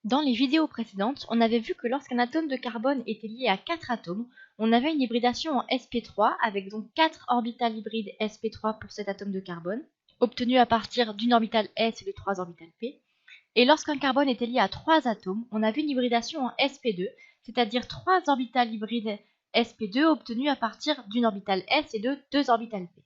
Dans les vidéos précédentes, on avait vu que lorsqu'un atome de carbone était lié à 4 atomes, on avait une hybridation en sp3 avec donc 4 orbitales hybrides sp3 pour cet atome de carbone, obtenu à partir d'une orbitale s et de 3 orbitales p. Et lorsqu'un carbone était lié à 3 atomes, on avait une hybridation en sp2, c'est-à-dire 3 orbitales hybrides sp2 obtenues à partir d'une orbitale s et de 2 orbitales p.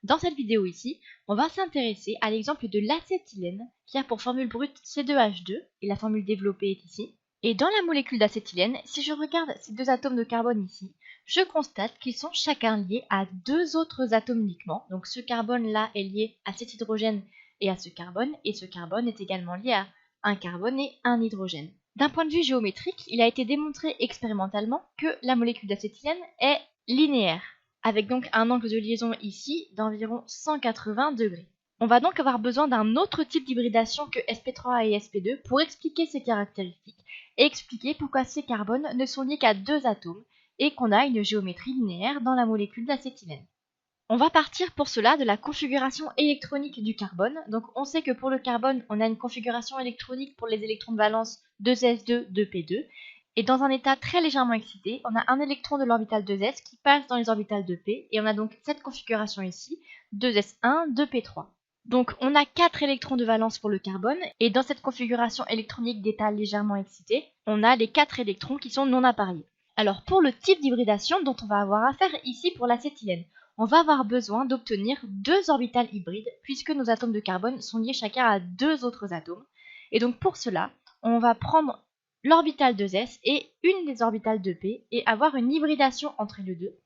Dans cette vidéo ici, on va s'intéresser à l'exemple de l'acétylène qui a pour formule brute C2H2 et la formule développée est ici. Et dans la molécule d'acétylène, si je regarde ces deux atomes de carbone ici, je constate qu'ils sont chacun liés à deux autres atomes uniquement. Donc ce carbone-là est lié à cet hydrogène et à ce carbone est également lié à un carbone et un hydrogène. D'un point de vue géométrique, il a été démontré expérimentalement que la molécule d'acétylène est linéaire, avec donc un angle de liaison ici d'environ 180 degrés. On va donc avoir besoin d'un autre type d'hybridation que sp3 et sp2 pour expliquer ces caractéristiques et expliquer pourquoi ces carbones ne sont liés qu'à deux atomes et qu'on a une géométrie linéaire dans la molécule d'acétylène. On va partir pour cela de la configuration électronique du carbone. Donc on sait que pour le carbone, on a une configuration électronique pour les électrons de valence 2s2, 2p2. Et dans un état très légèrement excité, on a un électron de l'orbitale 2s qui passe dans les orbitales 2p. Et on a donc cette configuration ici, 2s1, 2p3. Donc on a 4 électrons de valence pour le carbone. Et dans cette configuration électronique d'état légèrement excité, on a les 4 électrons qui sont non appariés. Alors pour le type d'hybridation dont on va avoir affaire ici pour l'acétylène, on va avoir besoin d'obtenir deux orbitales hybrides puisque nos atomes de carbone sont liés chacun à deux autres atomes. Et donc pour cela, on va prendre l'orbitale 2s et une des orbitales 2p et avoir une hybridation entre les deux.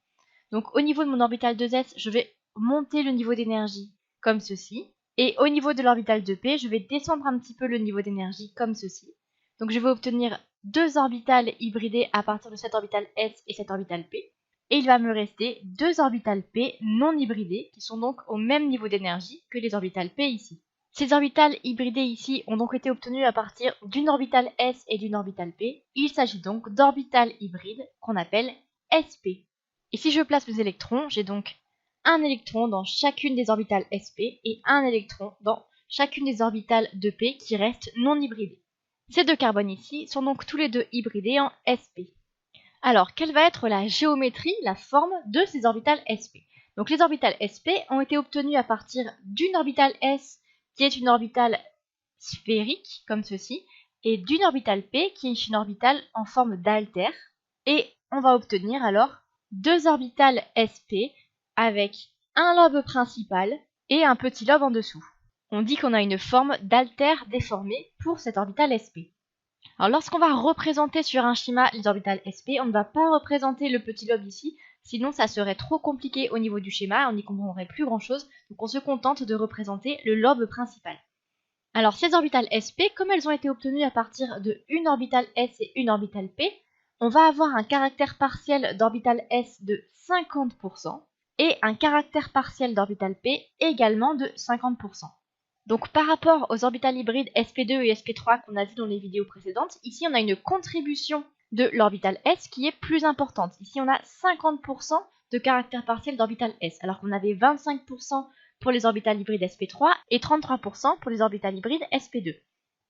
Donc au niveau de mon orbitale 2s, je vais monter le niveau d'énergie comme ceci. Et au niveau de l'orbitale 2p, je vais descendre un petit peu le niveau d'énergie comme ceci. Donc je vais obtenir deux orbitales hybridées à partir de cette orbitale s et cette orbitale p. Et il va me rester deux orbitales p non hybridées qui sont donc au même niveau d'énergie que les orbitales p ici. Ces orbitales hybridées ici ont donc été obtenues à partir d'une orbitale s et d'une orbitale p. Il s'agit donc d'orbitales hybrides qu'on appelle sp. Et si je place mes électrons, j'ai donc un électron dans chacune des orbitales sp et un électron dans chacune des orbitales 2p qui restent non hybridées. Ces deux carbones ici sont donc tous les deux hybridés en sp. Alors, quelle va être la géométrie, la forme de ces orbitales sp? Donc les orbitales sp ont été obtenues à partir d'une orbitale s qui est une orbitale sphérique, comme ceci, et d'une orbitale p qui est une orbitale en forme d'altère. Et on va obtenir alors deux orbitales sp avec un lobe principal et un petit lobe en dessous. On dit qu'on a une forme d'altère déformée pour cette orbitale sp. Alors lorsqu'on va représenter sur un schéma les orbitales sp, on ne va pas représenter le petit lobe ici, sinon ça serait trop compliqué au niveau du schéma, on n'y comprendrait plus grand chose, donc on se contente de représenter le lobe principal. Alors ces orbitales sp, comme elles ont été obtenues à partir de une orbitale s et une orbitale p, on va avoir un caractère partiel d'orbitale s de 50% et un caractère partiel d'orbitale p également de 50%. Donc par rapport aux orbitales hybrides sp2 et sp3 qu'on a vu dans les vidéos précédentes, ici on a une contribution de l'orbitale s qui est plus importante. Ici on a 50% de caractère partiel d'orbitale s, alors qu'on avait 25% pour les orbitales hybrides sp3 et 33% pour les orbitales hybrides sp2.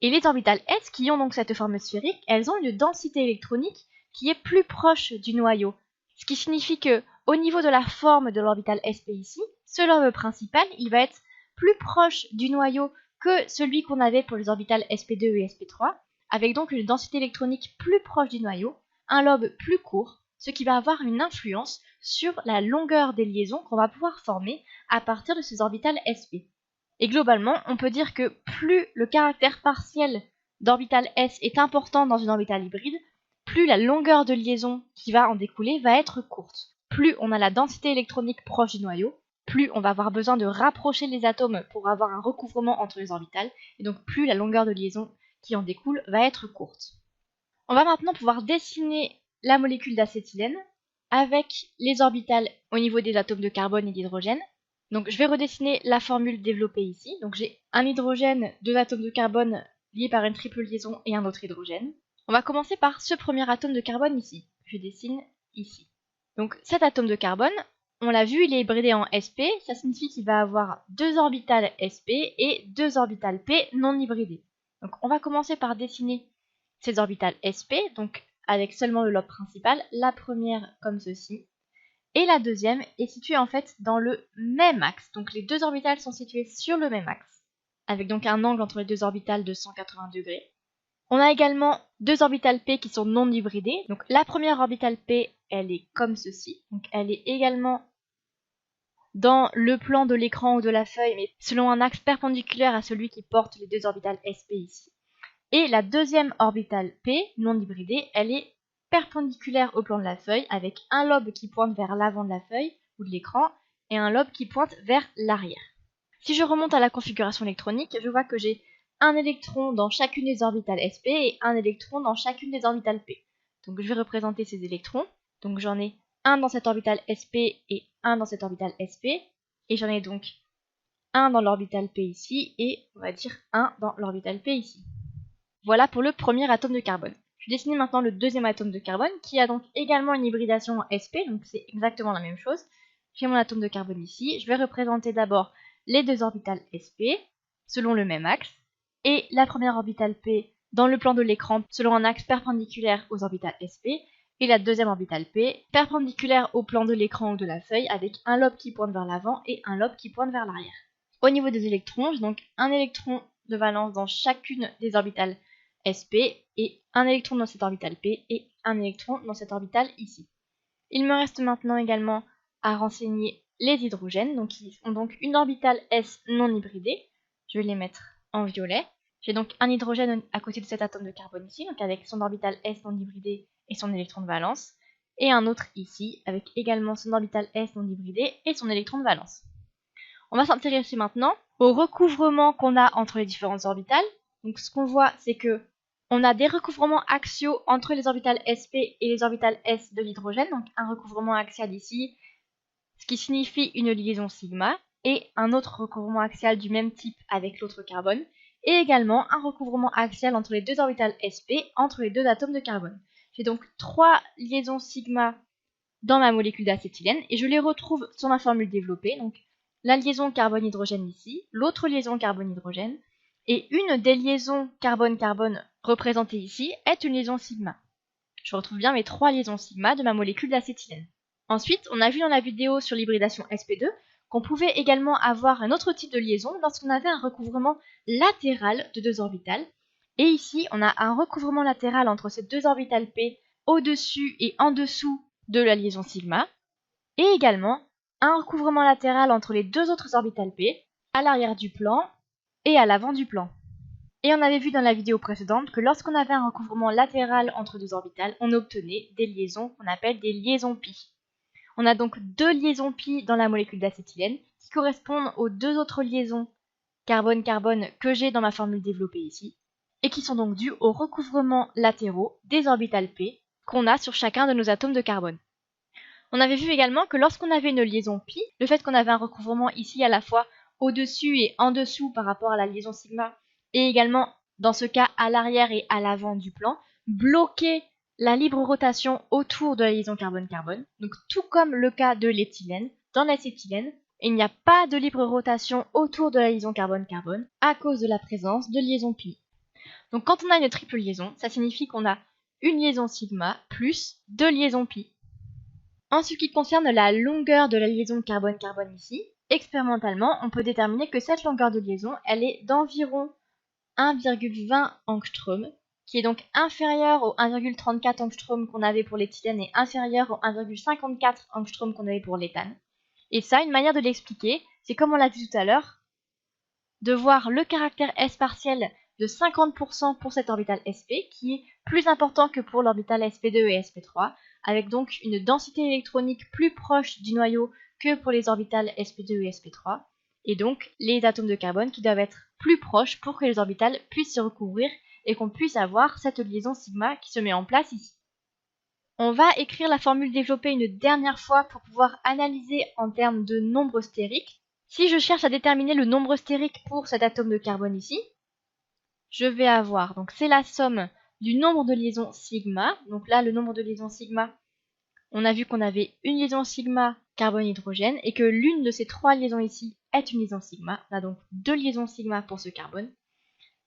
Et les orbitales s qui ont donc cette forme sphérique, elles ont une densité électronique qui est plus proche du noyau. Ce qui signifie que au niveau de la forme de l'orbitale sp ici, ce lobe principal, il va être plus proche du noyau que celui qu'on avait pour les orbitales sp2 et sp3, avec donc une densité électronique plus proche du noyau, un lobe plus court, ce qui va avoir une influence sur la longueur des liaisons qu'on va pouvoir former à partir de ces orbitales sp. Et globalement, on peut dire que plus le caractère partiel d'orbitale s est important dans une orbitale hybride, plus la longueur de liaison qui va en découler va être courte. Plus on a la densité électronique proche du noyau, plus on va avoir besoin de rapprocher les atomes pour avoir un recouvrement entre les orbitales, et donc plus la longueur de liaison qui en découle va être courte. On va maintenant pouvoir dessiner la molécule d'acétylène avec les orbitales au niveau des atomes de carbone et d'hydrogène. Donc je vais redessiner la formule développée ici. Donc j'ai un hydrogène, deux atomes de carbone liés par une triple liaison et un autre hydrogène. On va commencer par ce premier atome de carbone ici. Je dessine ici. Donc cet atome de carbone, on l'a vu, il est hybridé en sp, ça signifie qu'il va avoir deux orbitales sp et deux orbitales p non hybridées. Donc on va commencer par dessiner ces orbitales sp, donc avec seulement le lobe principal, la première comme ceci, et la deuxième est située en fait dans le même axe, donc les deux orbitales sont situées sur le même axe, avec donc un angle entre les deux orbitales de 180 degrés. On a également deux orbitales p qui sont non hybridées, donc la première orbitale p, elle est comme ceci, donc elle est également dans le plan de l'écran ou de la feuille, mais selon un axe perpendiculaire à celui qui porte les deux orbitales sp ici. Et la deuxième orbitale p, non hybridée, elle est perpendiculaire au plan de la feuille, avec un lobe qui pointe vers l'avant de la feuille ou de l'écran, et un lobe qui pointe vers l'arrière. Si je remonte à la configuration électronique, je vois que j'ai un électron dans chacune des orbitales sp et un électron dans chacune des orbitales p. Donc je vais représenter ces électrons. Donc j'en ai un dans cette orbitale sp et un dans cette orbitale sp, et j'en ai donc un dans l'orbitale p ici et on va dire un dans l'orbitale p ici. Voilà pour le premier atome de carbone. Je vais dessiner maintenant le deuxième atome de carbone qui a donc également une hybridation en sp, donc c'est exactement la même chose. J'ai mon atome de carbone ici, je vais représenter d'abord les deux orbitales sp selon le même axe et la première orbitale p dans le plan de l'écran selon un axe perpendiculaire aux orbitales sp et la deuxième orbitale p perpendiculaire au plan de l'écran ou de la feuille avec un lobe qui pointe vers l'avant et un lobe qui pointe vers l'arrière. Au niveau des électrons, j'ai donc un électron de valence dans chacune des orbitales sp et un électron dans cette orbitale p et un électron dans cette orbitale ici. Il me reste maintenant également à renseigner les hydrogènes, donc ils ont donc une orbitale s non hybridée. Je vais les mettre en violet. J'ai donc un hydrogène à côté de cet atome de carbone ici, donc avec son orbitale s non hybridée et son électron de valence, et un autre ici avec également son orbitale s non hybridée et son électron de valence. On va s'intéresser maintenant au recouvrement qu'on a entre les différentes orbitales. Donc ce qu'on voit, c'est que on a des recouvrements axiaux entre les orbitales sp et les orbitales s de l'hydrogène, donc un recouvrement axial ici, ce qui signifie une liaison sigma, et un autre recouvrement axial du même type avec l'autre carbone, et également un recouvrement axial entre les deux orbitales sp entre les deux atomes de carbone. J'ai donc trois liaisons sigma dans ma molécule d'acétylène, et je les retrouve sur ma formule développée, donc la liaison carbone-hydrogène ici, l'autre liaison carbone-hydrogène, et une des liaisons carbone-carbone représentée ici est une liaison sigma. Je retrouve bien mes trois liaisons sigma de ma molécule d'acétylène. Ensuite, on a vu dans la vidéo sur l'hybridation sp2 qu'on pouvait également avoir un autre type de liaison lorsqu'on avait un recouvrement latéral de deux orbitales. Et ici, on a un recouvrement latéral entre ces deux orbitales p au-dessus et en dessous de la liaison sigma, et également un recouvrement latéral entre les deux autres orbitales p, à l'arrière du plan et à l'avant du plan. Et on avait vu dans la vidéo précédente que lorsqu'on avait un recouvrement latéral entre deux orbitales, on obtenait des liaisons qu'on appelle des liaisons pi. On a donc deux liaisons pi dans la molécule d'acétylène qui correspondent aux deux autres liaisons carbone-carbone que j'ai dans ma formule développée ici, et qui sont donc dues aux recouvrements latéraux des orbitales p qu'on a sur chacun de nos atomes de carbone. On avait vu également que lorsqu'on avait une liaison pi, le fait qu'on avait un recouvrement ici à la fois au-dessus et en dessous par rapport à la liaison sigma, et également dans ce cas à l'arrière et à l'avant du plan, bloquait la libre rotation autour de la liaison carbone-carbone. Donc tout comme le cas de l'éthylène, dans l'acétylène, il n'y a pas de libre rotation autour de la liaison carbone-carbone à cause de la présence de liaison pi. Donc quand on a une triple liaison, ça signifie qu'on a une liaison sigma plus deux liaisons pi. En ce qui concerne la longueur de la liaison carbone-carbone ici, expérimentalement, on peut déterminer que cette longueur de liaison, elle est d'environ 1,20 angstrom, qui est donc inférieur au 1,34 angstrom qu'on avait pour l'éthylène et inférieur au 1,54 angstrom qu'on avait pour l'éthane. Et ça, une manière de l'expliquer, c'est comme on l'a vu tout à l'heure, de voir le caractère S partiel de 50% pour cette orbitale sp, qui est plus important que pour l'orbitale sp2 et sp3, avec donc une densité électronique plus proche du noyau que pour les orbitales sp2 et sp3, et donc les atomes de carbone qui doivent être plus proches pour que les orbitales puissent se recouvrir et qu'on puisse avoir cette liaison sigma qui se met en place ici. On va écrire la formule développée une dernière fois pour pouvoir analyser en termes de nombre stérique. Si je cherche à déterminer le nombre stérique pour cet atome de carbone ici, je vais avoir, donc c'est la somme du nombre de liaisons sigma. Donc là, le nombre de liaisons sigma, on a vu qu'on avait une liaison sigma carbone-hydrogène et que l'une de ces trois liaisons ici est une liaison sigma. On a donc deux liaisons sigma pour ce carbone.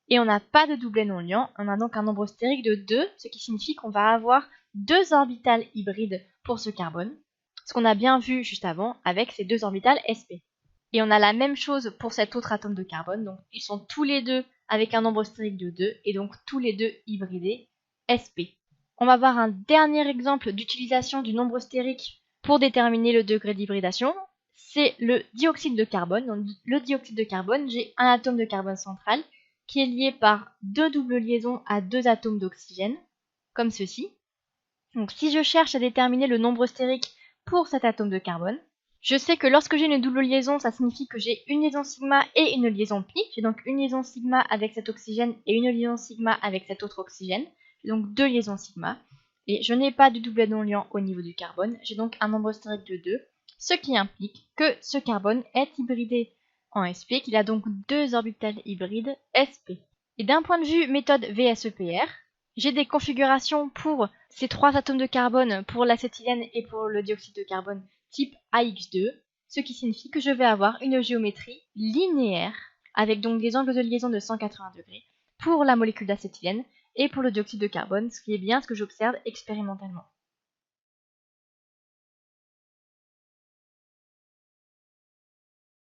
et on n'a pas de doublet non liant. On a donc un nombre stérique de 2, ce qui signifie qu'on va avoir 2 orbitales hybrides pour ce carbone, ce qu'on a bien vu juste avant avec ces 2 orbitales sp. Et on a la même chose pour cet autre atome de carbone, donc ils sont tous les deux avec un nombre stérique de 2 et donc tous les deux hybridés sp. On va voir un dernier exemple d'utilisation du nombre stérique pour déterminer le degré d'hybridation. C'est le dioxyde de carbone. Donc, le dioxyde de carbone, j'ai un atome de carbone central qui est lié par 2 doubles liaisons à 2 atomes d'oxygène, comme ceci. Donc si je cherche à déterminer le nombre stérique pour cet atome de carbone, je sais que lorsque j'ai une double liaison, ça signifie que j'ai une liaison sigma et une liaison pi. J'ai donc une liaison sigma avec cet oxygène et une liaison sigma avec cet autre oxygène. J'ai donc 2 liaisons sigma. Et je n'ai pas de doublet non liant au niveau du carbone. J'ai donc un nombre stérique de 2, ce qui implique que ce carbone est hybridé en sp, qu'il a donc 2 orbitales hybrides sp. Et d'un point de vue méthode VSEPR, j'ai des configurations pour ces 3 atomes de carbone, pour l'acétylène et pour le dioxyde de carbone type AX2, ce qui signifie que je vais avoir une géométrie linéaire, avec donc des angles de liaison de 180 degrés pour la molécule d'acétylène et pour le dioxyde de carbone, ce qui est bien ce que j'observe expérimentalement.